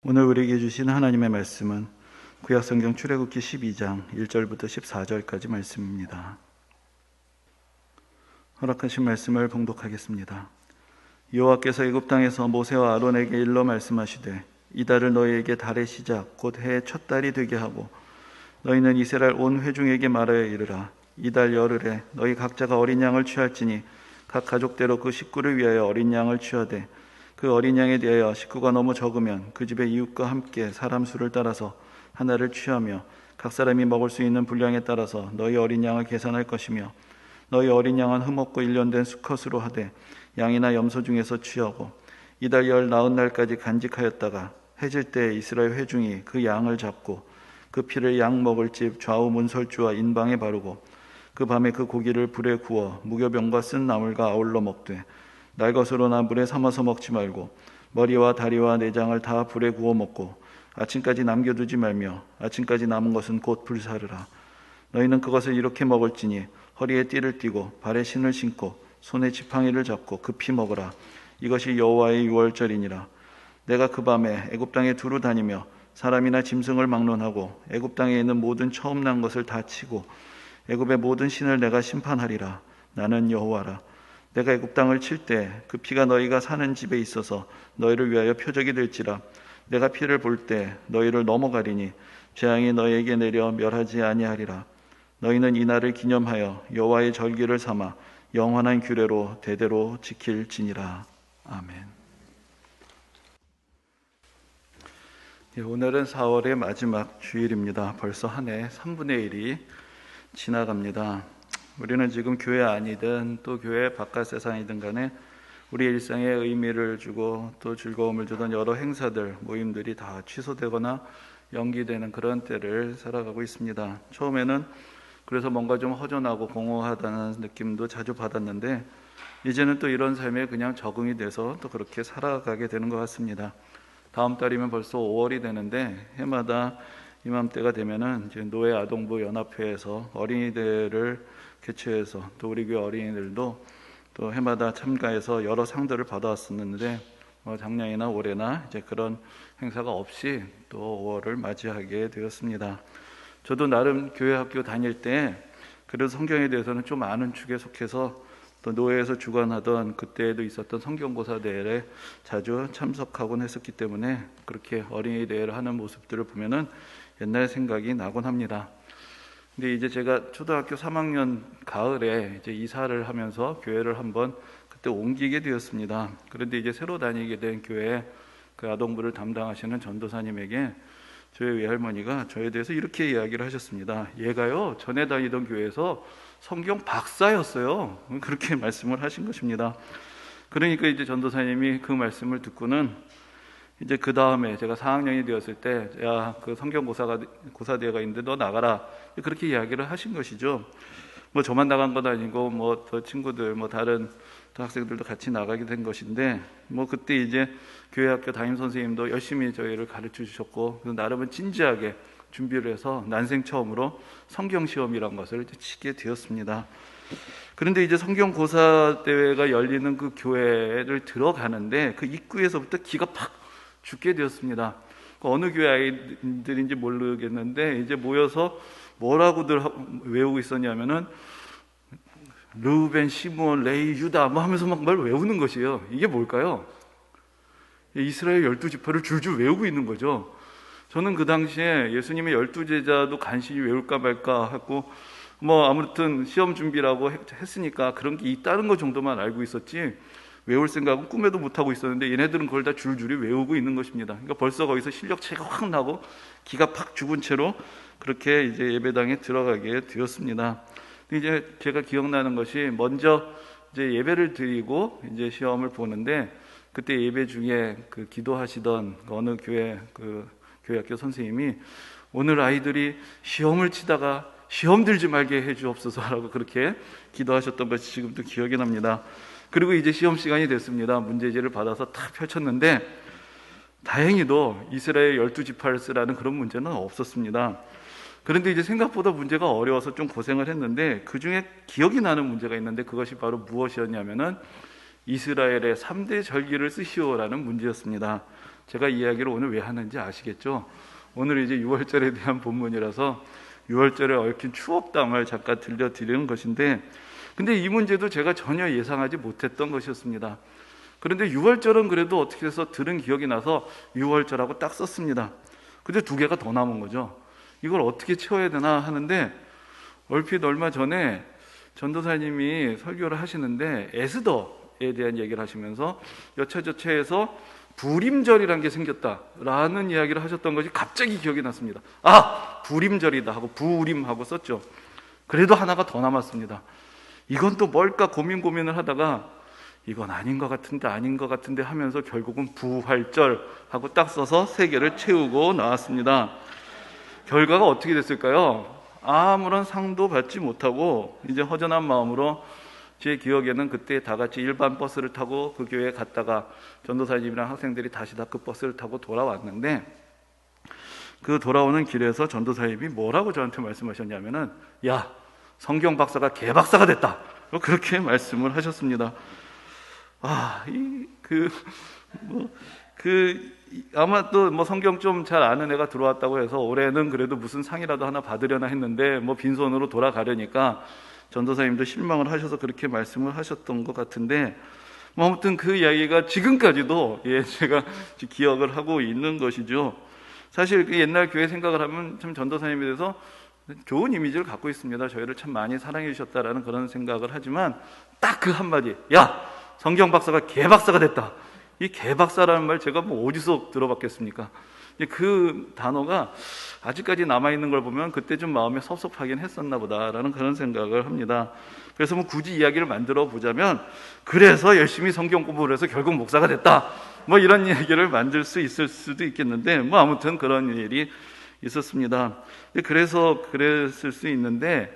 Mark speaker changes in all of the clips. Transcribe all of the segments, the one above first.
Speaker 1: 오늘 우리에게 주신 하나님의 말씀은 구약성경 출애굽기 12장 1절부터 14절까지 말씀입니다. 허락하신 말씀을 봉독하겠습니다. 여호와께서 애굽 땅에서 모세와 아론에게 일러 말씀하시되 이달을 너희에게 달의 시작 곧 해의 첫 달이 되게 하고 너희는 이스라엘 온 회중에게 말하여 이르라. 이달 열흘에 너희 각자가 어린 양을 취할지니 각 가족대로 그 식구를 위하여 어린 양을 취하되 그 어린 양에 대하여 식구가 너무 적으면 그 집의 이웃과 함께 사람 수를 따라서 하나를 취하며 각 사람이 먹을 수 있는 분량에 따라서 너희 어린 양을 계산할 것이며 너희 어린 양은 흠없고 일련된 수컷으로 하되 양이나 염소 중에서 취하고 이달 열 나흔 날까지 간직하였다가 해질 때 이스라엘 회중이 그 양을 잡고 그 피를 양 먹을 집 좌우 문설주와 인방에 바르고 그 밤에 그 고기를 불에 구워 무교병과 쓴 나물과 아울러 먹되 날것으로나 물에 삶아서 먹지 말고 머리와 다리와 내장을 다 불에 구워 먹고 아침까지 남겨두지 말며 아침까지 남은 것은 곧 불사르라. 너희는 그것을 이렇게 먹을지니 허리에 띠를 띠고 발에 신을 신고 손에 지팡이를 잡고 급히 먹으라. 이것이 여호와의 유월절이니라. 내가 그 밤에 애굽 땅에 두루 다니며 사람이나 짐승을 막론하고 애굽 땅에 있는 모든 처음 난 것을 다 치고 애굽의 모든 신을 내가 심판하리라. 나는 여호와라. 내가 애굽 땅을 칠 때 그 피가 너희가 사는 집에 있어서 너희를 위하여 표적이 될지라. 내가 피를 볼 때 너희를 넘어가리니 재앙이 너희에게 내려 멸하지 아니하리라. 너희는 이 날을 기념하여 여호와의 절기를 삼아 영원한 규례로 대대로 지킬지니라. 아멘. 오늘은 4월의 마지막 주일입니다. 벌써 한 해 3분의 1이 지나갑니다. 우리는 지금 교회 안이든 또 교회 바깥 세상이든 간에 우리 일상에 의미를 주고 또 즐거움을 주던 여러 행사들, 모임들이 다 취소되거나 연기되는 그런 때를 살아가고 있습니다. 처음에는 그래서 뭔가 좀 허전하고 공허하다는 느낌도 자주 받았는데 이제는 또 이런 삶에 그냥 적응이 돼서 또 그렇게 살아가게 되는 것 같습니다. 다음 달이면 벌써 5월이 되는데 해마다 이맘때가 되면은 이제 노예 아동부 연합회에서 어린이들을 개최해서 또 우리 교회 어린이들도 또 해마다 참가해서 여러 상들을 받아왔었는데 작년이나 올해나 이제 그런 행사가 없이 또 5월을 맞이하게 되었습니다. 저도 나름 교회 학교 다닐 때 그래도 성경에 대해서는 좀 아는 축에 속해서 또 노예에서 주관하던 그때에도 있었던 성경고사 대회에 자주 참석하곤 했었기 때문에 그렇게 어린이 대회를 하는 모습들을 보면은 옛날 생각이 나곤 합니다. 근데 이제 제가 초등학교 3학년 가을에 이제 이사를 하면서 교회를 한번 그때 옮기게 되었습니다. 그런데 이제 새로 다니게 된 교회에 그 아동부를 담당하시는 전도사님에게 저희 외할머니가 저에 대해서 이렇게 이야기를 하셨습니다. 얘가요 전에 다니던 교회에서 성경 박사였어요. 그렇게 말씀을 하신 것입니다. 그러니까 이제 전도사님이 그 말씀을 듣고는 이제 그 다음에 제가 4학년이 되었을 때, 야, 그 고사대회가 있는데 너 나가라. 그렇게 이야기를 하신 것이죠. 뭐 저만 나간 건 아니고, 뭐 더 친구들, 뭐 다른 학생들도 같이 나가게 된 것인데, 뭐 그때 이제 교회 학교 담임 선생님도 열심히 저희를 가르쳐 주셨고, 나름은 진지하게 준비를 해서 난생 처음으로 성경 시험이란 것을 치게 되었습니다. 그런데 이제 성경고사 대회가 열리는 그 교회를 들어가는데 그 입구에서부터 기가 팍 죽게 되었습니다. 어느 교회 아이들인지 모르겠는데 이제 모여서 뭐라고들 외우고 있었냐면은 르우벤, 시므온, 레위, 유다 뭐 하면서 막 말 외우는 것이에요. 이게 뭘까요? 이스라엘 12지파를 줄줄 외우고 있는 거죠. 저는 그 당시에 예수님의 12제자도 간신히 외울까 말까 하고 뭐 아무튼 시험 준비라고 했으니까 그런 게 있다는 것 정도만 알고 있었지 외울 생각은 꿈에도 못하고 있었는데 얘네들은 그걸 다 줄줄이 외우고 있는 것입니다. 그러니까 벌써 거기서 실력 차이가 확 나고 기가 팍 죽은 채로 그렇게 이제 예배당에 들어가게 되었습니다. 이제 제가 기억나는 것이 먼저 이제 예배를 드리고 이제 시험을 보는데 그때 예배 중에 그 기도하시던 어느 교회 그 교회학교 선생님이 오늘 아이들이 시험을 치다가 시험 들지 말게 해주옵소서라고 그렇게 기도하셨던 것이 지금도 기억이 납니다. 그리고 이제 시험 시간이 됐습니다. 문제지를 받아서 다 펼쳤는데 다행히도 이스라엘 12지파를 쓰라는 그런 문제는 없었습니다. 그런데 이제 생각보다 문제가 어려워서 좀 고생을 했는데 그 중에 기억이 나는 문제가 있는데 그것이 바로 무엇이었냐면은 이스라엘의 3대 절기를 쓰시오라는 문제였습니다. 제가 이 이야기를 오늘 왜 하는지 아시겠죠? 오늘 이제 6월절에 대한 본문이라서 6월절에 얽힌 추억담을 잠깐 들려드리는 것인데, 근데 이 문제도 제가 전혀 예상하지 못했던 것이었습니다. 그런데 6월절은 그래도 어떻게 해서 들은 기억이 나서 6월절하고 딱 썼습니다. 근데 2개가 더 남은 거죠. 이걸 어떻게 채워야 되나 하는데, 얼핏 얼마 전에 전도사님이 설교를 하시는데 에스더에 대한 얘기를 하시면서 여차저차해서 부림절이라는 게 생겼다라는 이야기를 하셨던 것이 갑자기 기억이 났습니다. 아, 부림절이다 하고 부림하고 썼죠. 그래도 하나가 더 남았습니다. 이건 또 뭘까 고민을 하다가 이건 아닌 것 같은데 하면서 결국은 부활절하고 딱 써서 3개를 채우고 나왔습니다. 결과가 어떻게 됐을까요? 아무런 상도 받지 못하고 이제 허전한 마음으로, 제 기억에는 그때 다 같이 일반 버스를 타고 그 교회에 갔다가 전도사님이랑 학생들이 다시 다 그 버스를 타고 돌아왔는데, 그 돌아오는 길에서 전도사님이 뭐라고 저한테 말씀하셨냐면은, 야, 성경 박사가 개박사가 됐다, 그렇게 말씀을 하셨습니다. 아마 또 뭐 성경 좀 잘 아는 애가 들어왔다고 해서 올해는 그래도 무슨 상이라도 하나 받으려나 했는데 뭐 빈손으로 돌아가려니까 전도사님도 실망을 하셔서 그렇게 말씀을 하셨던 것 같은데, 뭐 아무튼 그 이야기가 지금까지도 제가 기억을 하고 있는 것이죠. 사실 그 옛날 교회 생각을 하면 참 전도사님에 대해서 좋은 이미지를 갖고 있습니다. 저희를 참 많이 사랑해 주셨다라는 그런 생각을 하지만, 딱 그 한마디, 야, 성경 박사가 개박사가 됐다, 이 개박사라는 말 제가 뭐 어디서 들어봤겠습니까? 그 단어가 아직까지 남아있는 걸 보면 그때 좀 마음에 섭섭하긴 했었나 보다라는 그런 생각을 합니다. 그래서 뭐 굳이 이야기를 만들어 보자면, 그래서 열심히 성경 공부를 해서 결국 목사가 됐다, 뭐 이런 얘기를 만들 수 있을 수도 있겠는데, 뭐 아무튼 그런 일이 있었습니다. 그래서 그랬을 수 있는데,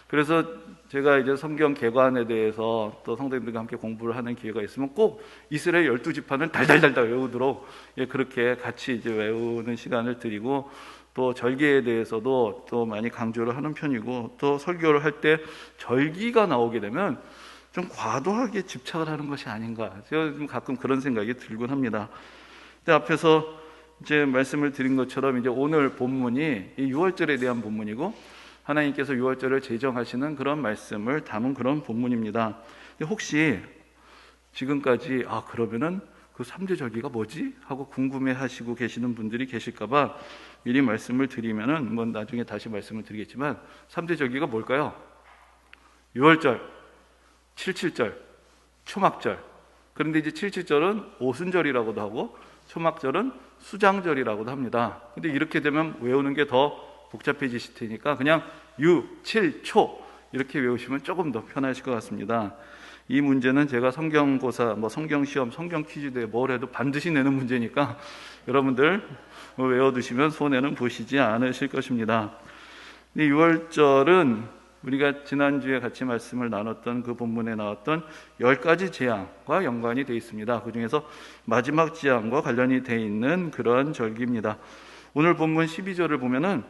Speaker 1: 그래서 제가 이제 성경 개관에 대해서 또 성도님들과 함께 공부를 하는 기회가 있으면 꼭 이스라엘 12지파는 달달달달 외우도록 그렇게 같이 이제 외우는 시간을 드리고, 또 절기에 대해서도 또 많이 강조를 하는 편이고, 또 설교를 할 때 절기가 나오게 되면 좀 과도하게 집착을 하는 것이 아닌가, 제가 좀 가끔 그런 생각이 들곤 합니다. 근데 앞에서 이제 말씀을 드린 것처럼 이제 오늘 본문이 6월절에 대한 본문이고, 하나님께서 6월절을 제정하시는 그런 말씀을 담은 그런 본문입니다. 혹시 지금까지 그러면은 그 3대 절기가 뭐지? 하고 궁금해하시고 계시는 분들이 계실까봐 미리 말씀을 드리면은, 뭐 나중에 다시 말씀을 드리겠지만, 3대 절기가 뭘까요? 6월절, 7.7절, 초막절. 그런데 이제 7.7절은 오순절이라고도 하고 초막절은 수장절이라고도 합니다. 근데 이렇게 되면 외우는 게 더 복잡해지실 테니까 그냥 6, 7, 초 이렇게 외우시면 조금 더 편하실 것 같습니다. 이 문제는 제가 성경고사, 뭐 성경시험, 성경 퀴즈대회 뭘 해도 반드시 내는 문제니까 여러분들 외워두시면 손해는 보시지 않으실 것입니다. 6월절은 우리가 지난주에 같이 말씀을 나눴던 그 본문에 나왔던 10가지 재앙과 연관이 되어 있습니다. 그 중에서 마지막 재앙과 관련이 되어 있는 그런 절기입니다. 오늘 본문 12절을 보면은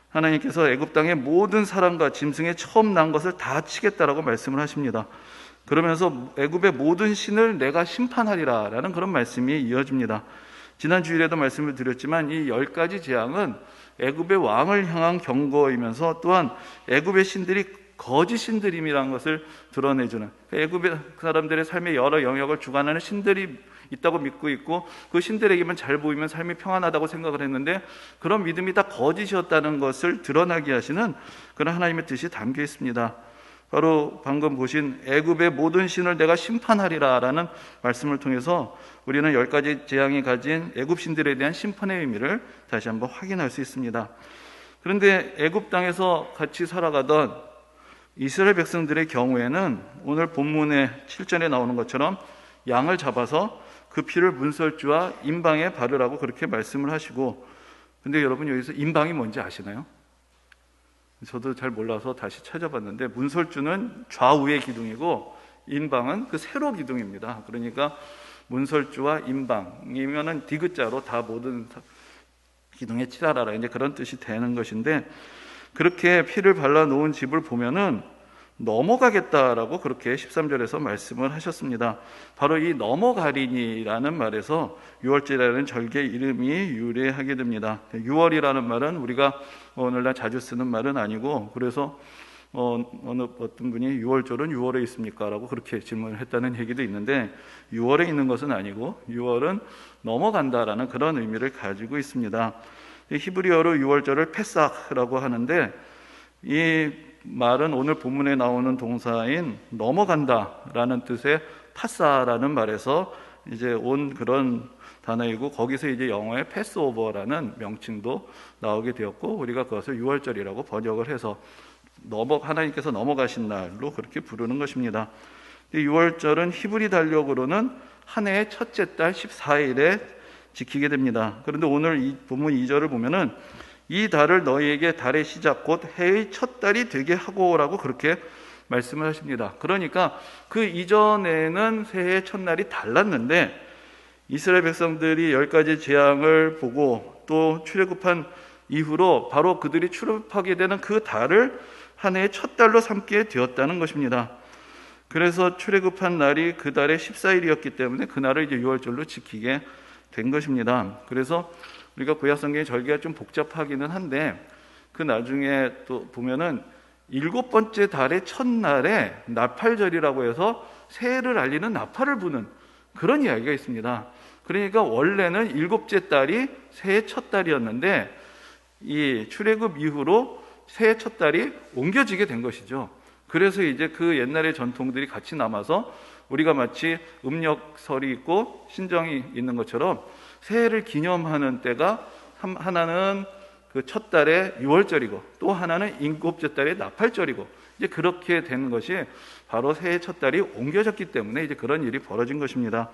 Speaker 1: 하나님께서 애굽 땅의 모든 사람과 짐승의 처음 난 것을 다 치겠다라고 말씀을 하십니다. 그러면서 애굽의 모든 신을 내가 심판하리라 라는 그런 말씀이 이어집니다. 지난 주일에도 말씀을 드렸지만 이 10가지 재앙은 애굽의 왕을 향한 경고이면서 또한 애굽의 신들이 거짓 신들임이라는 것을 드러내주는, 애굽의 사람들의 삶의 여러 영역을 주관하는 신들이 있다고 믿고 있고, 그 신들에게만 잘 보이면 삶이 평안하다고 생각을 했는데 그런 믿음이 다 거짓이었다는 것을 드러나게 하시는 그런 하나님의 뜻이 담겨 있습니다. 바로 방금 보신 애굽의 모든 신을 내가 심판하리라 라는 말씀을 통해서 우리는 10가지 재앙이 가진 애굽 신들에 대한 심판의 의미를 다시 한번 확인할 수 있습니다. 그런데 애굽 땅에서 같이 살아가던 이스라엘 백성들의 경우에는 오늘 본문의 7절에 나오는 것처럼 양을 잡아서 그 피를 문설주와 임방에 바르라고 그렇게 말씀을 하시고, 근데 여러분 여기서 임방이 뭔지 아시나요? 저도 잘 몰라서 다시 찾아봤는데, 문설주는 좌우의 기둥이고 임방은 그 세로 기둥입니다. 그러니까 문설주와 임방이면은 디귿자로 다 모든 기둥에 칠하라, 이제 그런 뜻이 되는 것인데, 그렇게 피를 발라 놓은 집을 보면은 넘어가겠다라고 그렇게 13절에서 말씀을 하셨습니다. 바로 이 넘어가리니라는 말에서 유월절이라는 절기 이름이 유래하게 됩니다. 유월이라는 말은 우리가 오늘날 자주 쓰는 말은 아니고, 그래서 어떤 분이 6월절은 6월에 있습니까? 라고 그렇게 질문을 했다는 얘기도 있는데, 6월에 있는 것은 아니고 6월은 넘어간다라는 그런 의미를 가지고 있습니다. 히브리어로 6월절을 페삭이라고 하는데, 이 말은 오늘 본문에 나오는 동사인 넘어간다라는 뜻의 파사라는 말에서 이제 온 그런 단어이고, 거기서 이제 영어의 패스오버라는 명칭도 나오게 되었고, 우리가 그것을 6월절이라고 번역을 해서 하나님께서 넘어가신 날로 그렇게 부르는 것입니다. 6월절은 히브리 달력으로는 한 해의 첫째 달 14일에 지키게 됩니다. 그런데 오늘 이 본문 2절을 보면은 이 달을 너희에게 달의 시작 곧 해의 첫 달이 되게 하고라고 그렇게 말씀을 하십니다. 그러니까 그 이전에는 새해의 첫날이 달랐는데, 이스라엘 백성들이 10가지 재앙을 보고 또 출애굽한 이후로 바로 그들이 출애굽하게 되는 그 달을 한 해의 첫 달로 삼게 되었다는 것입니다. 그래서 출애굽한 날이 그 달의 14일이었기 때문에 그날을 이제 6월절로 지키게 된 것입니다. 그래서 우리가 구약 성경의 절기가 좀 복잡하기는 한데, 그 나중에 또 보면은 7번째 달의 첫날에 나팔절이라고 해서 새해를 알리는 나팔을 부는 그런 이야기가 있습니다. 그러니까 원래는 7째 달이 새해 첫 달이었는데, 이 출애굽 이후로 새해 첫 달이 옮겨지게 된 것이죠. 그래서 이제 그 옛날의 전통들이 같이 남아서 우리가 마치 음력설이 있고 신정이 있는 것처럼 새해를 기념하는 때가 하나는 그 첫 달의 6월절이고 또 하나는 7째 달의 나팔절이고, 이제 그렇게 된 것이 바로 새해 첫 달이 옮겨졌기 때문에 이제 그런 일이 벌어진 것입니다.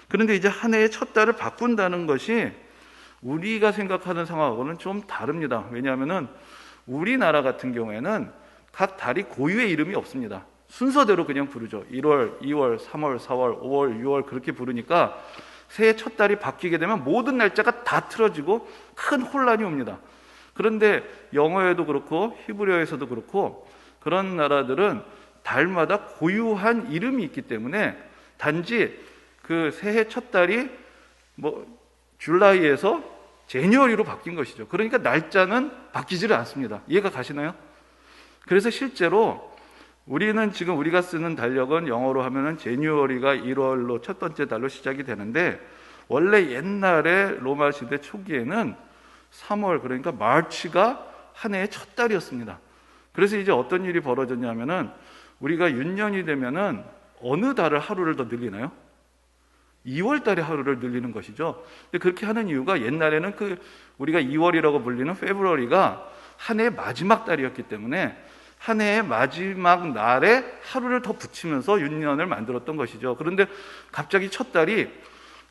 Speaker 1: 그런데 이제 한 해의 첫 달을 바꾼다는 것이 우리가 생각하는 상황하고는 좀 다릅니다. 왜냐하면은 우리나라 같은 경우에는 각 달이 고유의 이름이 없습니다. 순서대로 그냥 부르죠. 1월, 2월, 3월, 4월, 5월, 6월 그렇게 부르니까 새해 첫 달이 바뀌게 되면 모든 날짜가 다 틀어지고 큰 혼란이 옵니다. 그런데 영어에도 그렇고 히브리어에서도 그렇고 그런 나라들은 달마다 고유한 이름이 있기 때문에 단지 그 새해 첫 달이 줄라이에서 제니어리로 바뀐 것이죠. 그러니까 날짜는 바뀌지를 않습니다. 이해가 가시나요? 그래서 실제로 우리는 지금 우리가 쓰는 달력은 영어로 하면은 제니어리가 1월로 첫 번째 달로 시작이 되는데, 원래 옛날에 로마 시대 초기에는 3월, 그러니까 마르치가 한 해의 첫 달이었습니다. 그래서 이제 어떤 일이 벌어졌냐면은 우리가 윤년이 되면은 어느 달을 하루를 더 늘리나요? 2월 달에 하루를 늘리는 것이죠. 근데 그렇게 하는 이유가 옛날에는 우리가 2월이라고 불리는 페브루아리가 한 해의 마지막 달이었기 때문에 한 해의 마지막 날에 하루를 더 붙이면서 윤년을 만들었던 것이죠. 그런데 갑자기 첫 달이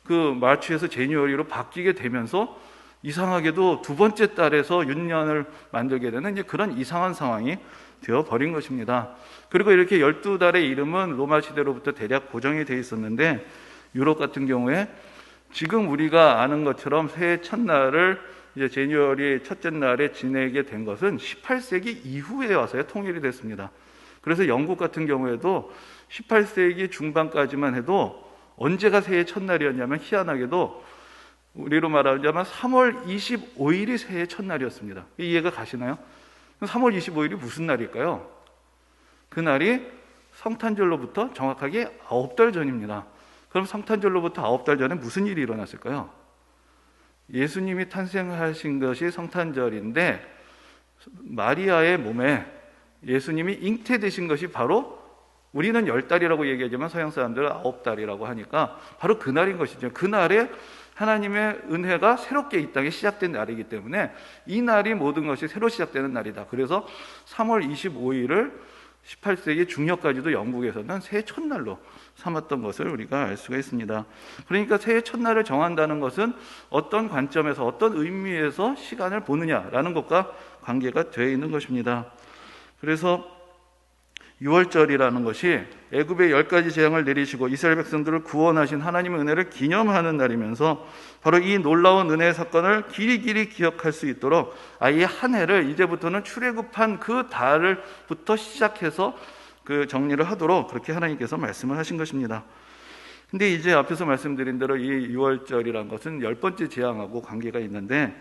Speaker 1: 그 마르치에서 제니어리로 바뀌게 되면서 이상하게도 두 번째 달에서 윤년을 만들게 되는 이제 그런 이상한 상황이 되어버린 것입니다. 그리고 이렇게 12달의 이름은 로마 시대로부터 대략 고정이 되어 있었는데, 유럽 같은 경우에 지금 우리가 아는 것처럼 새해 첫날을 이제 제니어리 첫째 날에 지내게 된 것은 18세기 이후에 와서야 통일이 됐습니다. 그래서 영국 같은 경우에도 18세기 중반까지만 해도 언제가 새해 첫날이었냐면 희한하게도 우리로 말하자면 3월 25일이 새해 첫날이었습니다. 이해가 가시나요? 3월 25일이 무슨 날일까요? 그날이 성탄절로부터 정확하게 9달 전입니다. 그럼 성탄절로부터 9달 전에 무슨 일이 일어났을까요? 예수님이 탄생하신 것이 성탄절인데, 마리아의 몸에 예수님이 잉태되신 것이 바로, 우리는 10달이라고 얘기하지만 서양 사람들은 9달이라고 하니까 바로 그날인 것이죠. 그날에 하나님의 은혜가 새롭게 이 땅에 시작된 날이기 때문에 이 날이 모든 것이 새로 시작되는 날이다. 그래서 3월 25일을 18세기 중엽까지도 영국에서는 새해 첫날로 삼았던 것을 우리가 알 수가 있습니다. 그러니까 새해 첫날을 정한다는 것은 어떤 관점에서 어떤 의미에서 시간을 보느냐라는 것과 관계가 되어 있는 것입니다. 그래서 6월절이라는 것이 애굽의 10가지 재앙을 내리시고 이스라엘 백성들을 구원하신 하나님의 은혜를 기념하는 날이면서 바로 이 놀라운 은혜의 사건을 길이길이 기억할 수 있도록 아예 한 해를 이제부터는 출애굽한 그 달부터 시작해서 그 정리를 하도록 그렇게 하나님께서 말씀을 하신 것입니다. 근데 이제 앞에서 말씀드린 대로 이 6월절이란 것은 10번째 재앙하고 관계가 있는데,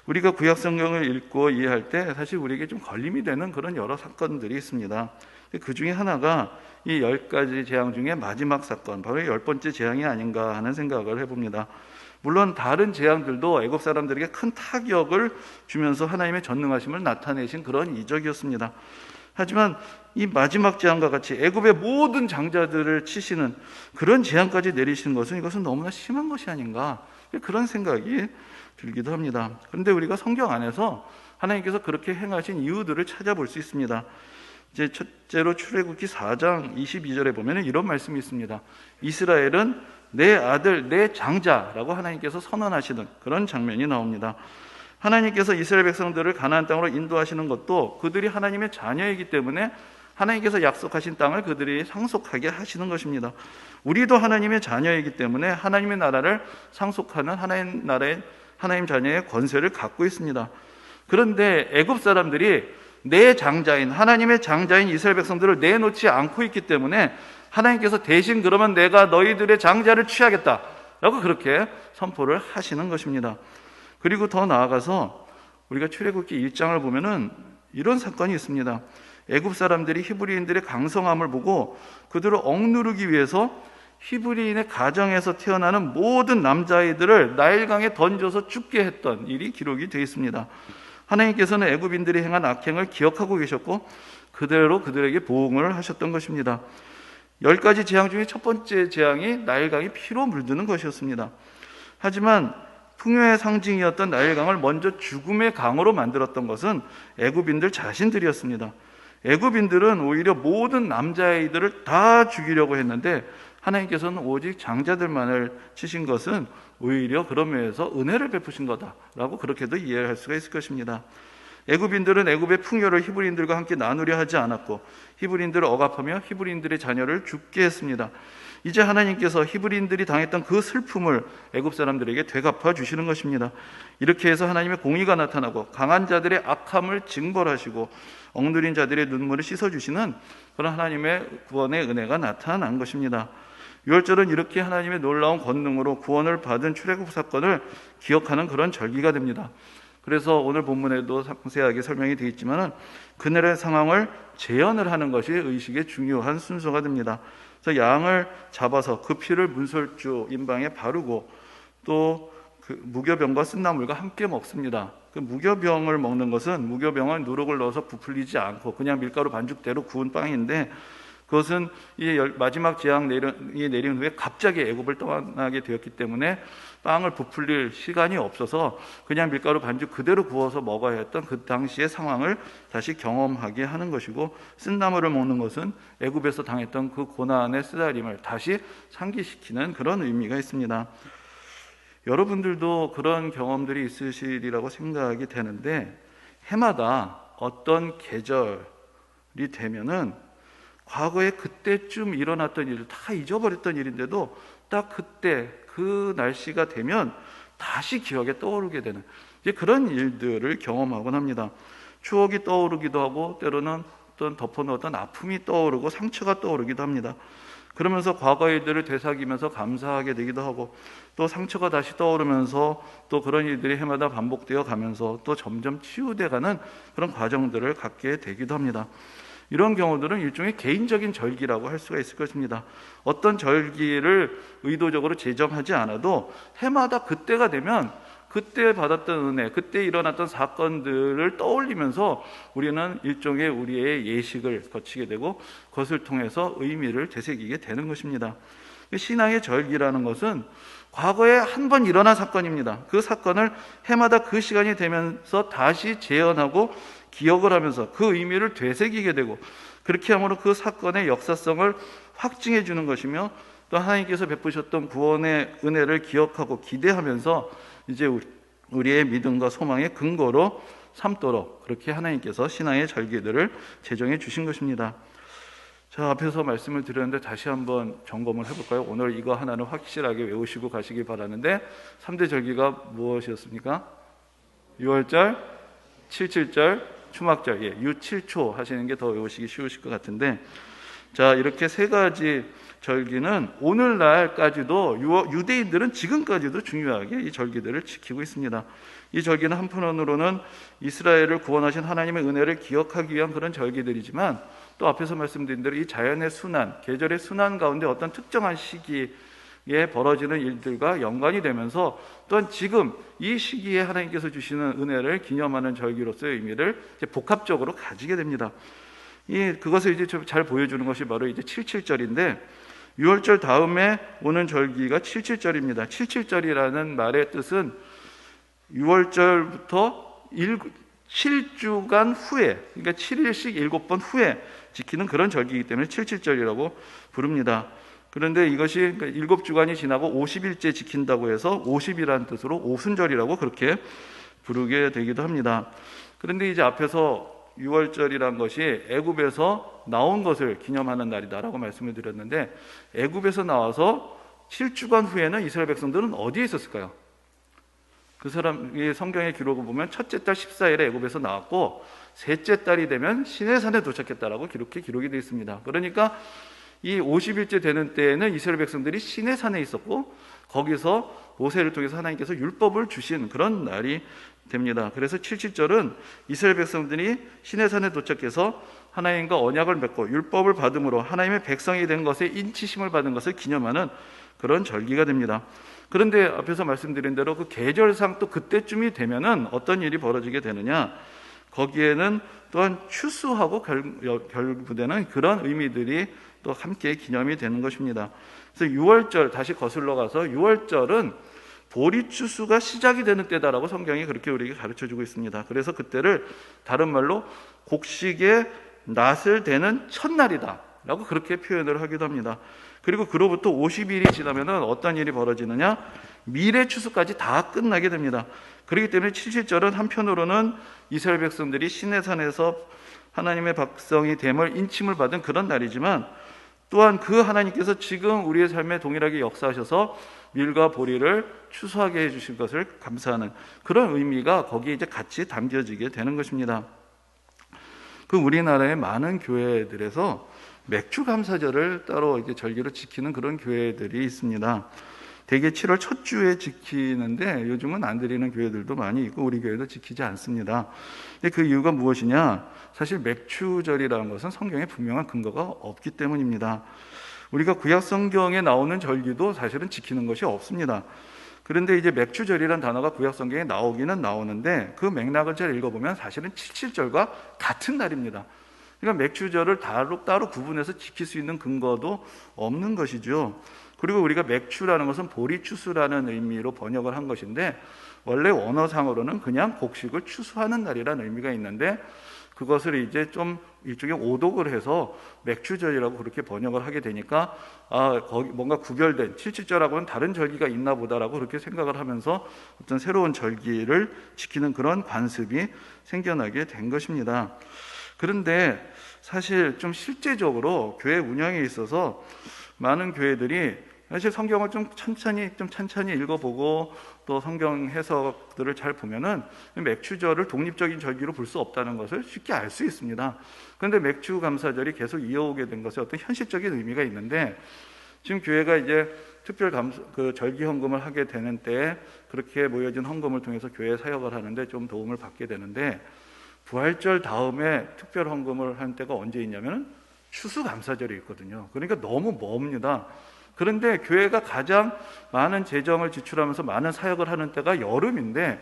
Speaker 1: 우리가 구약 성경을 읽고 이해할 때 사실 우리에게 좀 걸림이 되는 그런 여러 사건들이 있습니다. 그 중에 하나가 이 10가지 재앙 중에 마지막 사건, 바로 10번째 재앙이 아닌가 하는 생각을 해봅니다. 물론 다른 재앙들도 애굽 사람들에게 큰 타격을 주면서 하나님의 전능하심을 나타내신 그런 이적이었습니다. 하지만 이 마지막 재앙과 같이 애굽의 모든 장자들을 치시는 그런 재앙까지 내리시는 것은, 이것은 너무나 심한 것이 아닌가, 그런 생각이 들기도 합니다. 그런데 우리가 성경 안에서 하나님께서 그렇게 행하신 이유들을 찾아볼 수 있습니다. 이제 첫째로 출애굽기 4장 22절에 보면 이런 말씀이 있습니다. 이스라엘은 내 아들, 내 장자라고 하나님께서 선언하시는 그런 장면이 나옵니다. 하나님께서 이스라엘 백성들을 가나안 땅으로 인도하시는 것도 그들이 하나님의 자녀이기 때문에 하나님께서 약속하신 땅을 그들이 상속하게 하시는 것입니다. 우리도 하나님의 자녀이기 때문에 하나님의 나라를 상속하는 하나님 자녀의 권세를 갖고 있습니다. 그런데 애굽 사람들이 내 장자인, 하나님의 장자인 이스라엘 백성들을 내놓지 않고 있기 때문에 하나님께서 대신 그러면 내가 너희들의 장자를 취하겠다 라고 그렇게 선포를 하시는 것입니다. 그리고 더 나아가서 우리가 출애굽기 1장을 보면은 이런 사건이 있습니다. 애굽 사람들이 히브리인들의 강성함을 보고 그들을 억누르기 위해서 히브리인의 가정에서 태어나는 모든 남자아이들을 나일강에 던져서 죽게 했던 일이 기록이 되어 있습니다. 하나님께서는 애굽인들이 행한 악행을 기억하고 계셨고 그대로 그들에게 보응을 하셨던 것입니다. 10가지 재앙 중에 첫 번째 재앙이 나일강이 피로 물드는 것이었습니다. 하지만 풍요의 상징이었던 나일강을 먼저 죽음의 강으로 만들었던 것은 애굽인들 자신들이었습니다. 애굽인들은 오히려 모든 남자아이들을 다 죽이려고 했는데 하나님께서는 오직 장자들만을 치신 것은 오히려 그런 면에서 은혜를 베푸신 거다라고 그렇게도 이해할 수가 있을 것입니다. 애굽인들은 애굽의 풍요를 히브리인들과 함께 나누려 하지 않았고 히브리인들을 억압하며 히브리인들의 자녀를 죽게 했습니다. 이제 하나님께서 히브리인들이 당했던 그 슬픔을 애굽 사람들에게 되갚아 주시는 것입니다. 이렇게 해서 하나님의 공의가 나타나고 강한 자들의 악함을 징벌하시고 억누린 자들의 눈물을 씻어주시는 그런 하나님의 구원의 은혜가 나타난 것입니다. 6월절은 이렇게 하나님의 놀라운 권능으로 구원을 받은 출애굽 사건을 기억하는 그런 절기가 됩니다. 그래서 오늘 본문에도 상세하게 설명이 되어 있지만 그날의 상황을 재현을 하는 것이 의식의 중요한 순서가 됩니다. 그래서 양을 잡아서 그 피를 문설주 임방에 바르고 또 그 무교병과 쓴나물과 함께 먹습니다. 그 무교병을 먹는 것은, 무교병은 누룩을 넣어서 부풀리지 않고 그냥 밀가루 반죽대로 구운 빵인데, 그것은 이 마지막 재앙이 내린 후에 갑자기 애굽을 떠나게 되었기 때문에 빵을 부풀릴 시간이 없어서 그냥 밀가루 반죽 그대로 구워서 먹어야 했던 그 당시의 상황을 다시 경험하게 하는 것이고, 쓴나물을 먹는 것은 애굽에서 당했던 그 고난의 쓰다림을 다시 상기시키는 그런 의미가 있습니다. 여러분들도 그런 경험들이 있으시리라고 생각이 되는데, 해마다 어떤 계절이 되면은 과거에 그때쯤 일어났던 일을 다 잊어버렸던 일인데도 딱 그때 그 날씨가 되면 다시 기억에 떠오르게 되는 이제 그런 일들을 경험하곤 합니다. 추억이 떠오르기도 하고 때로는 어떤 덮어놓았던 아픔이 떠오르고 상처가 떠오르기도 합니다. 그러면서 과거의 일들을 되새기면서 감사하게 되기도 하고, 또 상처가 다시 떠오르면서 또 그런 일들이 해마다 반복되어 가면서 또 점점 치유돼 가는 그런 과정들을 갖게 되기도 합니다. 이런 경우들은 일종의 개인적인 절기라고 할 수가 있을 것입니다. 어떤 절기를 의도적으로 제정하지 않아도 해마다 그때가 되면 그때 받았던 은혜, 그때 일어났던 사건들을 떠올리면서 우리는 일종의 우리의 예식을 거치게 되고 그것을 통해서 의미를 되새기게 되는 것입니다. 신앙의 절기라는 것은 과거에 한 번 일어난 사건입니다. 그 사건을 해마다 그 시간이 되면서 다시 재현하고 기억을 하면서 그 의미를 되새기게 되고, 그렇게 함으로 그 사건의 역사성을 확증해 주는 것이며, 또 하나님께서 베푸셨던 구원의 은혜를 기억하고 기대하면서 이제 우리의 믿음과 소망의 근거로 삼도록 그렇게 하나님께서 신앙의 절기들을 제정해 주신 것입니다. 자, 앞에서 말씀을 드렸는데 다시 한번 점검을 해볼까요? 오늘 이거 하나는 확실하게 외우시고 가시기 바라는데, 3대 절기가 무엇이었습니까? 6월절, 7.7절, 추막절, 유7초 하시는 게 더 외우시기 쉬우실 것 같은데, 자, 이렇게 세 가지 절기는 오늘날까지도 유대인들은 지금까지도 중요하게 이 절기들을 지키고 있습니다. 이 절기는 한편으로는 이스라엘을 구원하신 하나님의 은혜를 기억하기 위한 그런 절기들이지만, 또 앞에서 말씀드린 대로 이 자연의 순환, 계절의 순환 가운데 어떤 특정한 시기에 벌어지는 일들과 연관이 되면서, 또한 지금 이 시기에 하나님께서 주시는 은혜를 기념하는 절기로서의 의미를 이제 복합적으로 가지게 됩니다. 그것을 이제 잘 보여주는 것이 바로 이제 77절인데, 6월절 다음에 오는 절기가 77절입니다. 77절이라는 말의 뜻은 6월절부터 7주간 후에, 그러니까 7일씩 7번 후에 지키는 그런 절기이기 때문에 77절이라고 부릅니다. 그런데 이것이 7주간이 지나고 50일째 지킨다고 해서 50이라는 뜻으로 오순절이라고 그렇게 부르게 되기도 합니다. 그런데 이제 앞에서 6월절이란 것이 애굽에서 나온 것을 기념하는 날이다라고 말씀을 드렸는데, 애굽에서 나와서 7주간 후에는 이스라엘 백성들은 어디에 있었을까요? 그 사람이 성경의 기록을 보면 첫째 달 14일에 애굽에서 나왔고, 셋째 달이 되면 시내산에 도착했다라고 기록이 되어 있습니다. 그러니까 이 50일째 되는 때에는 이스라엘 백성들이 시내산에 있었고, 거기서 모세를 통해서 하나님께서 율법을 주신 그런 날이 됩니다. 그래서 77절은 이스라엘 백성들이 시내산에 도착해서 하나님과 언약을 맺고 율법을 받음으로 하나님의 백성이 된 것에 인치심을 받은 것을 기념하는 그런 절기가 됩니다. 그런데 앞에서 말씀드린 대로 그 계절상 또 그때쯤이 되면은 어떤 일이 벌어지게 되느냐, 거기에는 또한 추수하고 결부되는 그런 의미들이 또 함께 기념이 되는 것입니다. 그래서 6월절, 다시 거슬러 가서 6월절은 보리추수가 시작이 되는 때다라고 성경이 그렇게 우리에게 가르쳐주고 있습니다. 그래서 그때를 다른 말로 곡식의 낫을 대는 첫날이다 라고 그렇게 표현을 하기도 합니다. 그리고 그로부터 50일이 지나면 어떤 일이 벌어지느냐, 미래추수까지 다 끝나게 됩니다. 그렇기 때문에 77절은 한편으로는 이스라엘 백성들이 시내산에서 하나님의 백성이 됨을 인침을 받은 그런 날이지만, 또한 그 하나님께서 지금 우리의 삶에 동일하게 역사하셔서 밀과 보리를 추수하게 해주신 것을 감사하는 그런 의미가 거기에 이제 같이 담겨지게 되는 것입니다. 그 우리나라의 많은 교회들에서 맥주 감사절을 따로 이제 절기로 지키는 그런 교회들이 있습니다. 대개 7월 첫 주에 지키는데 요즘은 안 드리는 교회들도 많이 있고 우리 교회도 지키지 않습니다. 근데 그 이유가 무엇이냐? 사실 맥주절이라는 것은 성경에 분명한 근거가 없기 때문입니다. 우리가 구약 성경에 나오는 절기도 사실은 지키는 것이 없습니다. 그런데 이제 맥주절이라는 단어가 구약 성경에 나오기는 나오는데, 그 맥락을 잘 읽어보면 사실은 77절과 같은 날입니다. 그러니까 맥주절을 따로 구분해서 지킬 수 있는 근거도 없는 것이죠. 그리고 우리가 맥주라는 것은 보리추수라는 의미로 번역을 한 것인데, 원래 원어상으로는 그냥 곡식을 추수하는 날이라는 의미가 있는데, 그것을 이제 좀 일종의 오독을 해서 맥주절이라고 그렇게 번역을 하게 되니까, 거기 뭔가 구별된 77절하고는 다른 절기가 있나 보다라고 그렇게 생각을 하면서 어떤 새로운 절기를 지키는 그런 관습이 생겨나게 된 것입니다. 그런데 사실 좀 실제적으로 교회 운영에 있어서 많은 교회들이 사실 성경을 좀 천천히 읽어보고 또 성경 해석들을 잘 보면은 맥주절을 독립적인 절기로 볼 수 없다는 것을 쉽게 알 수 있습니다. 그런데 맥주 감사절이 계속 이어오게 된 것에 어떤 현실적인 의미가 있는데, 지금 교회가 이제 특별 절기 헌금을 하게 되는 때 그렇게 모여진 헌금을 통해서 교회 사역을 하는데 좀 도움을 받게 되는데, 부활절 다음에 특별 헌금을 하는 때가 언제 있냐면 추수감사절이 있거든요. 그러니까 너무 멉니다. 그런데 교회가 가장 많은 재정을 지출하면서 많은 사역을 하는 때가 여름인데,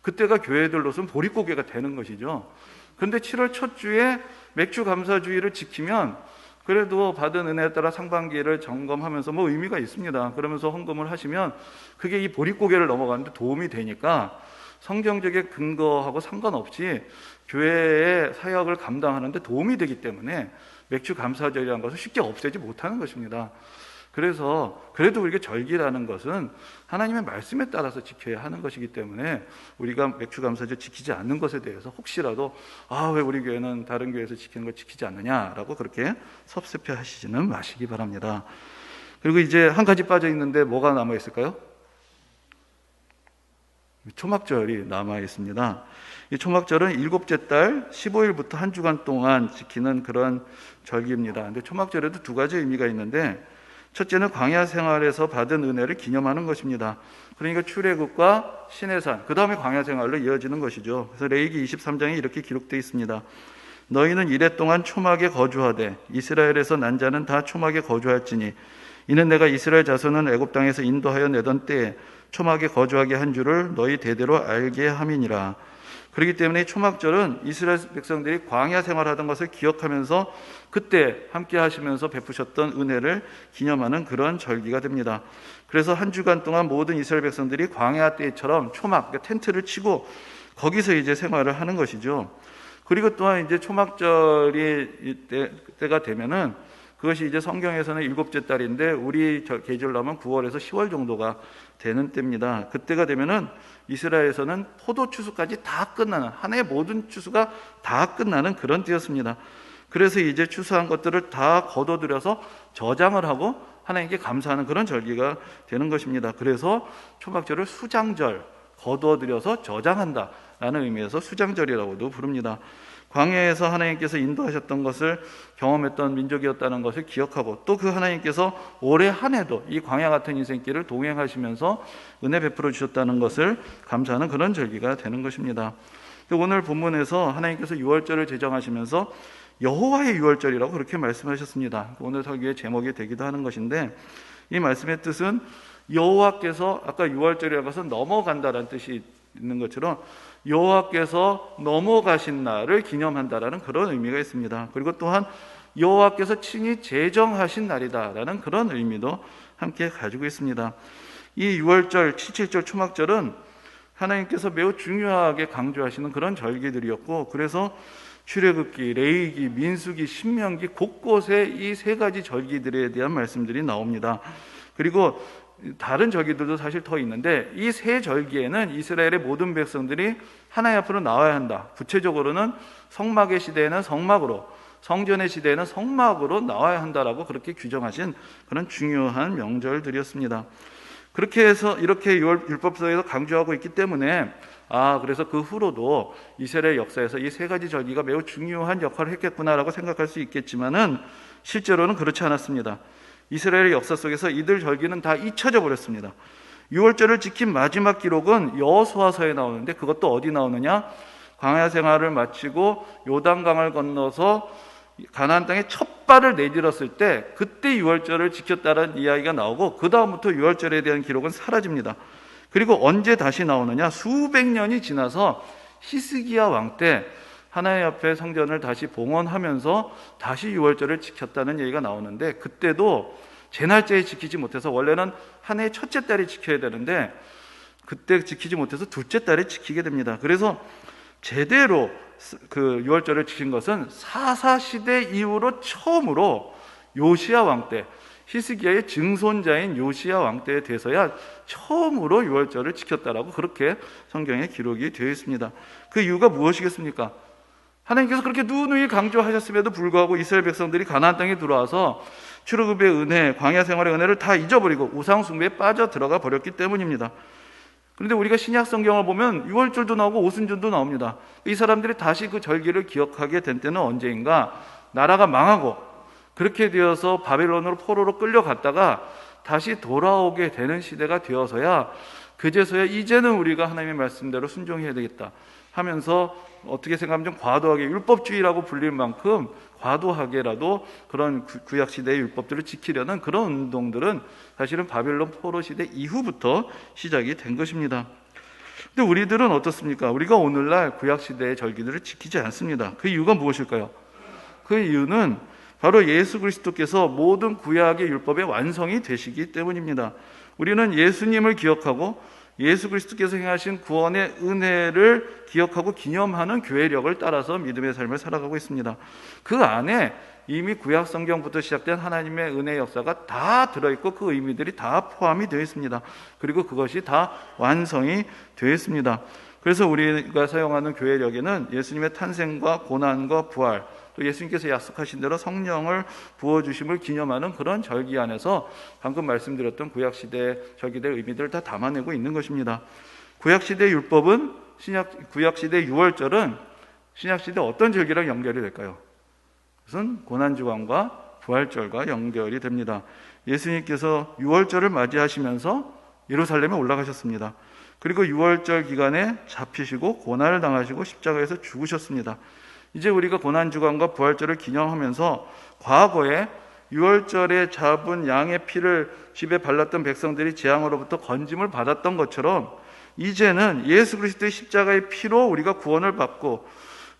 Speaker 1: 그때가 교회들로서는 보릿고개가 되는 것이죠. 그런데 7월 첫 주에 맥주 감사주의를 지키면 그래도 받은 은혜에 따라 상반기를 점검하면서 뭐 의미가 있습니다. 그러면서 헌금을 하시면 그게 이 보릿고개를 넘어가는데 도움이 되니까 성경적인 근거하고 상관없이 교회의 사역을 감당하는데 도움이 되기 때문에 맥주 감사절이라는 것을 쉽게 없애지 못하는 것입니다. 그래서 그래도 우리가 절기라는 것은 하나님의 말씀에 따라서 지켜야 하는 것이기 때문에 우리가 맥주 감사절 지키지 않는 것에 대해서 혹시라도 왜 우리 교회는 다른 교회에서 지키는 걸 지키지 않느냐라고 그렇게 섭섭해 하시지는 마시기 바랍니다. 그리고 이제 한 가지 빠져 있는데 뭐가 남아 있을까요? 초막절이 남아 있습니다. 이 초막절은 일곱째 달 15일부터 한 주간 동안 지키는 그런 절기입니다. 근데 초막절에도 두 가지 의미가 있는데, 첫째는 광야 생활에서 받은 은혜를 기념하는 것입니다. 그러니까 출애굽과 시내산, 그 다음에 광야 생활로 이어지는 것이죠. 그래서 레위기 23장에 이렇게 기록되어 있습니다. 너희는 이레 동안 초막에 거주하되 이스라엘에서 난 자는 다 초막에 거주할지니 이는 내가 이스라엘 자손은 애굽 땅에서 인도하여 내던 때에 초막에 거주하게 한 줄을 너희 대대로 알게 함이니라. 그렇기 때문에 초막절은 이스라엘 백성들이 광야 생활하던 것을 기억하면서 그때 함께 하시면서 베푸셨던 은혜를 기념하는 그런 절기가 됩니다. 그래서 한 주간 동안 모든 이스라엘 백성들이 광야 때처럼 초막, 그러니까 텐트를 치고 거기서 이제 생활을 하는 것이죠. 그리고 또한 이제 초막절이 때가 되면은 그것이 이제 성경에서는 일곱째 달인데 우리 계절로 하면 9월에서 10월 정도가 되는 때입니다. 그때가 되면은 이스라엘에서는 포도 추수까지 다 끝나는, 한 해의 모든 추수가 다 끝나는 그런 때였습니다. 그래서 이제 추수한 것들을 다 거둬들여서 저장을 하고 하나님께 감사하는 그런 절기가 되는 것입니다. 그래서 초막절을 수장절, 거둬들여서 저장한다라는 의미에서 수장절이라고도 부릅니다. 광야에서 하나님께서 인도하셨던 것을 경험했던 민족이었다는 것을 기억하고 또 그 하나님께서 올해 한 해도 이 광야 같은 인생길을 동행하시면서 은혜 베풀어 주셨다는 것을 감사하는 그런 절기가 되는 것입니다. 오늘 본문에서 하나님께서 유월절을 제정하시면서 여호와의 유월절이라고 그렇게 말씀하셨습니다. 오늘 설교의 제목이 되기도 하는 것인데, 이 말씀의 뜻은 여호와께서, 아까 유월절이라는 것은 넘어간다라는 뜻이 있는 것처럼 여호와께서 넘어가신 날을 기념한다라는 그런 의미가 있습니다. 그리고 또한 여호와께서 친히 제정하신 날이다라는 그런 의미도 함께 가지고 있습니다. 이 유월절, 77절 초막절은 하나님께서 매우 중요하게 강조하시는 그런 절기들이었고, 그래서 출애굽기, 레위기, 민수기, 신명기 곳곳에 이 세 가지 절기들에 대한 말씀들이 나옵니다. 그리고 다른 절기들도 사실 더 있는데 이 세 절기에는 이스라엘의 모든 백성들이 하나님 앞으로 나와야 한다. 구체적으로는 성막의 시대에는 성막으로, 성전의 시대에는 성막으로 나와야 한다라고 그렇게 규정하신 그런 중요한 명절들이었습니다. 그렇게 해서 이렇게 율법서에서 강조하고 있기 때문에 그래서 그 후로도 이스라엘 역사에서 이 세 가지 절기가 매우 중요한 역할을 했겠구나라고 생각할 수 있겠지만은 실제로는 그렇지 않았습니다. 이스라엘의 역사 속에서 이들 절기는 다 잊혀져 버렸습니다. 유월절을 지킨 마지막 기록은 여호수아서에 나오는데 그것도 어디 나오느냐? 광야 생활을 마치고 요단강을 건너서 가나안 땅에 첫 발을 내딛었을 때 그때 유월절을 지켰다는 이야기가 나오고 그 다음부터 유월절에 대한 기록은 사라집니다. 그리고 언제 다시 나오느냐? 수백 년이 지나서 히스기야 왕 때 하나님 앞에 성전을 다시 봉헌하면서 다시 유월절을 지켰다는 얘기가 나오는데, 그때도 제 날짜에 지키지 못해서 원래는 한 해 첫째 달에 지켜야 되는데 그때 지키지 못해서 둘째 달에 지키게 됩니다. 그래서 제대로 그 유월절을 지킨 것은 사사시대 이후로 처음으로 요시야 왕 때, 히스기야의 증손자인 요시야 왕 때에 돼서야 처음으로 유월절을 지켰다라고 그렇게 성경에 기록이 되어 있습니다. 그 이유가 무엇이겠습니까? 하나님께서 그렇게 누누이 강조하셨음에도 불구하고 이스라엘 백성들이 가나안 땅에 들어와서 출애굽의 은혜, 광야 생활의 은혜를 다 잊어버리고 우상 숭배에 빠져 들어가 버렸기 때문입니다. 그런데 우리가 신약 성경을 보면 유월절도 나오고 오순절도 나옵니다. 이 사람들이 다시 그 절기를 기억하게 된 때는 언제인가? 나라가 망하고 그렇게 되어서 바벨론으로 포로로 끌려갔다가 다시 돌아오게 되는 시대가 되어서야 그제서야 이제는 우리가 하나님의 말씀대로 순종해야 되겠다 하면서 어떻게 생각하면 좀 과도하게 율법주의라고 불릴 만큼 과도하게라도 그런 구약시대의 율법들을 지키려는 그런 운동들은 사실은 바벨론 포로 시대 이후부터 시작이 된 것입니다. 근데 우리들은 어떻습니까? 우리가 오늘날 구약시대의 절기들을 지키지 않습니다. 그 이유가 무엇일까요? 그 이유는 바로 예수 그리스도께서 모든 구약의 율법의 완성이 되시기 때문입니다. 우리는 예수님을 기억하고 예수 그리스도께서 행하신 구원의 은혜를 기억하고 기념하는 교회력을 따라서 믿음의 삶을 살아가고 있습니다. 그 안에 이미 구약 성경부터 시작된 하나님의 은혜의 역사가 다 들어있고 그 의미들이 다 포함이 되어 있습니다. 그리고 그것이 다 완성이 되어 있습니다. 그래서 우리가 사용하는 교회력에는 예수님의 탄생과 고난과 부활, 또 예수님께서 약속하신 대로 성령을 부어주심을 기념하는 그런 절기 안에서 방금 말씀드렸던 구약시대 절기들의 의미들을 다 담아내고 있는 것입니다. 구약시대 율법은 구약시대 유월절은 신약시대 어떤 절기랑 연결이 될까요? 그것은 고난주간과 부활절과 연결이 됩니다. 예수님께서 유월절을 맞이하시면서 예루살렘에 올라가셨습니다. 그리고 유월절 기간에 잡히시고 고난을 당하시고 십자가에서 죽으셨습니다. 이제 우리가 고난주간과 부활절을 기념하면서 과거에 유월절에 잡은 양의 피를 집에 발랐던 백성들이 재앙으로부터 건짐을 받았던 것처럼 이제는 예수 그리스도의 십자가의 피로 우리가 구원을 받고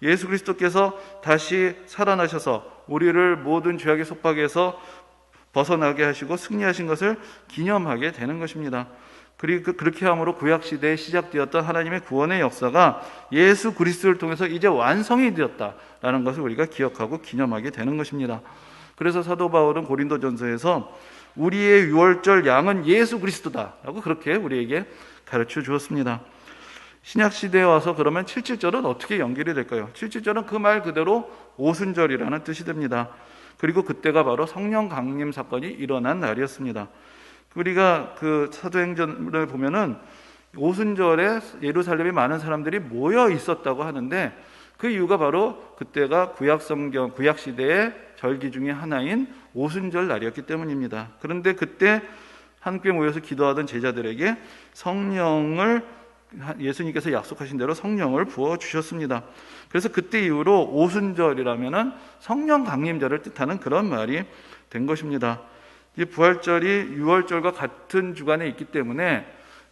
Speaker 1: 예수 그리스도께서 다시 살아나셔서 우리를 모든 죄악의 속박에서 벗어나게 하시고 승리하신 것을 기념하게 되는 것입니다. 그리고 그렇게 함으로 구약시대에 시작되었던 하나님의 구원의 역사가 예수 그리스도를 통해서 이제 완성이 되었다라는 것을 우리가 기억하고 기념하게 되는 것입니다. 그래서 사도 바울은 고린도전서에서 우리의 유월절 양은 예수 그리스도다라고 그렇게 우리에게 가르쳐 주었습니다. 신약시대에 와서 그러면 77절은 어떻게 연결이 될까요? 77절은 그 말 그대로 오순절이라는 뜻이 됩니다. 그리고 그때가 바로 성령 강림 사건이 일어난 날이었습니다. 우리가 그 사도행전을 보면은 오순절에 예루살렘에 많은 사람들이 모여 있었다고 하는데 그 이유가 바로 그때가 구약 시대의 절기 중에 하나인 오순절 날이었기 때문입니다. 그런데 그때 함께 모여서 기도하던 제자들에게 성령을 예수님께서 약속하신 대로 성령을 부어 주셨습니다. 그래서 그때 이후로 오순절이라면은 성령 강림절을 뜻하는 그런 말이 된 것입니다. 이 부활절이 유월절과 같은 주간에 있기 때문에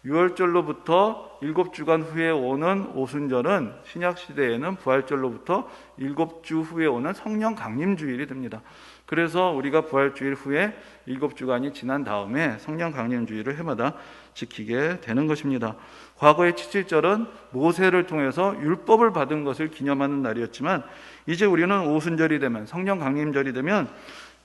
Speaker 1: 유월절로부터 7주간 후에 오는 오순절은 신약시대에는 부활절로부터 7주 후에 오는 성령 강림주일이 됩니다. 그래서 우리가 부활주일 후에 7주간이 지난 다음에 성령 강림주일을 해마다 지키게 되는 것입니다. 과거의 77절은 모세를 통해서 율법을 받은 것을 기념하는 날이었지만 이제 우리는 오순절이 되면 성령 강림절이 되면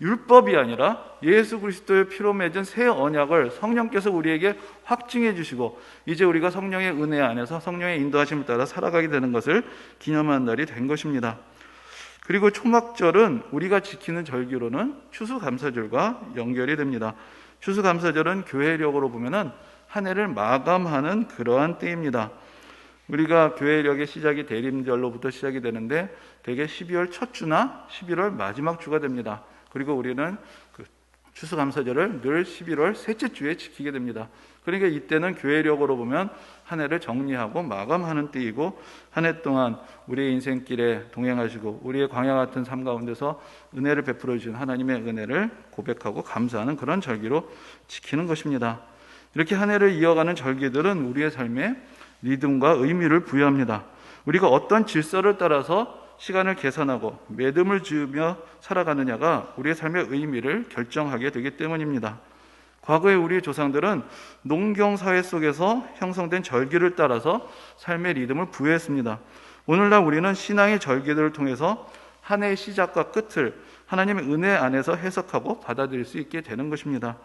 Speaker 1: 율법이 아니라 예수 그리스도의 피로 맺은 새 언약을 성령께서 우리에게 확증해 주시고 이제 우리가 성령의 은혜 안에서 성령의 인도하심을 따라 살아가게 되는 것을 기념하는 날이 된 것입니다. 그리고 초막절은 우리가 지키는 절기로는 추수감사절과 연결이 됩니다. 추수감사절은 교회력으로 보면은 한 해를 마감하는 그러한 때입니다. 우리가 교회력의 시작이 대림절로부터 시작이 되는데 대개 12월 첫 주나 11월 마지막 주가 됩니다. 그리고 우리는 그 추수감사절을 늘 11월 셋째 주에 지키게 됩니다. 그러니까 이때는 교회력으로 보면 한 해를 정리하고 마감하는 때이고 한 해 동안 우리의 인생길에 동행하시고 우리의 광야 같은 삶 가운데서 은혜를 베풀어 주신 하나님의 은혜를 고백하고 감사하는 그런 절기로 지키는 것입니다. 이렇게 한 해를 이어가는 절기들은 우리의 삶에 리듬과 의미를 부여합니다. 우리가 어떤 질서를 따라서 시간을 계산하고 매듭을 지으며 살아가느냐가 우리의 삶의 의미를 결정하게 되기 때문입니다. 과거에 우리 조상들은 농경사회 속에서 형성된 절기를 따라서 삶의 리듬을 부여했습니다. 오늘날 우리는 신앙의 절기들을 통해서 한 해의 시작과 끝을 하나님의 은혜 안에서 해석하고 받아들일 수 있게 되는 것입니다.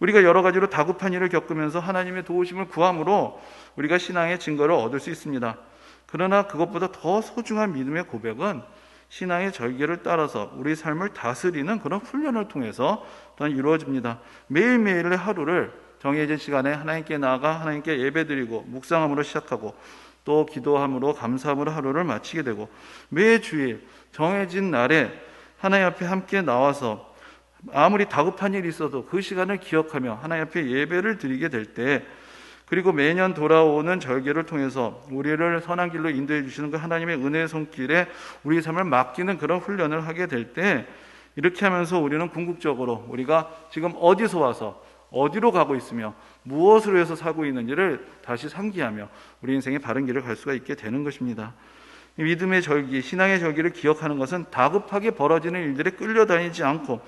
Speaker 1: 우리가 여러 가지로 다급한 일을 겪으면서 하나님의 도우심을 구함으로 우리가 신앙의 증거를 얻을 수 있습니다. 그러나 그것보다 더 소중한 믿음의 고백은 신앙의 절기를 따라서 우리 삶을 다스리는 그런 훈련을 통해서 또한 이루어집니다. 매일매일의 하루를 정해진 시간에 하나님께 나아가 하나님께 예배드리고 묵상함으로 시작하고 또 기도함으로 감사함으로 하루를 마치게 되고 매 주일 정해진 날에 하나님 앞에 함께 나와서 아무리 다급한 일이 있어도 그 시간을 기억하며 하나님 앞에 예배를 드리게 될 때 그리고 매년 돌아오는 절기를 통해서 우리를 선한 길로 인도해 주시는 그 하나님의 은혜의 손길에 우리의 삶을 맡기는 그런 훈련을 하게 될 때 이렇게 하면서 우리는 궁극적으로 우리가 지금 어디서 와서 어디로 가고 있으며 무엇으로 해서 살고 있는지를 다시 상기하며 우리 인생의 바른 길을 갈 수가 있게 되는 것입니다. 믿음의 절기, 신앙의 절기를 기억하는 것은 다급하게 벌어지는 일들에 끌려다니지 않고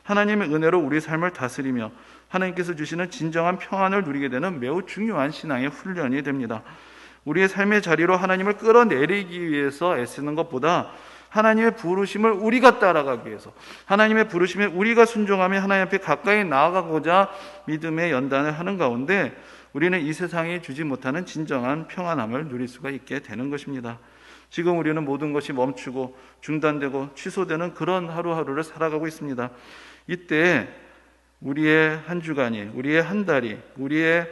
Speaker 1: 하나님의 은혜로 우리 삶을 다스리며 하나님께서 주시는 진정한 평안을 누리게 되는 매우 중요한 신앙의 훈련이 됩니다. 우리의 삶의 자리로 하나님을 끌어내리기 위해서 애쓰는 것보다 하나님의 부르심을 우리가 따라가기 위해서 하나님의 부르심에 우리가 순종하며 하나님 앞에 가까이 나아가고자 믿음의 연단을 하는 가운데 우리는 이 세상이 주지 못하는 진정한 평안함을 누릴 수가 있게 되는 것입니다. 지금 우리는 모든 것이 멈추고 중단되고 취소되는 그런 하루하루를 살아가고 있습니다. 이때 우리의 한 주간이, 우리의 한 달이, 우리의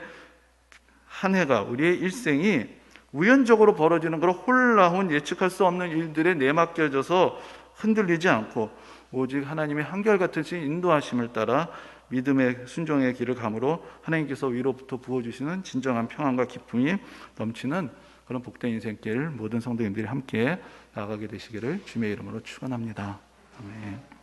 Speaker 1: 한 해가, 우리의 일생이 우연적으로 벌어지는 그런 홀라운 예측할 수 없는 일들에 내맡겨져서 흔들리지 않고 오직 하나님의 한결같은 인도하심을 따라 믿음의 순종의 길을 감으로 하나님께서 위로부터 부어주시는 진정한 평안과 기쁨이 넘치는 그런 복된 인생길 모든 성도님들이 함께 나아가게 되시기를 주님의 이름으로 축원합니다. 아멘.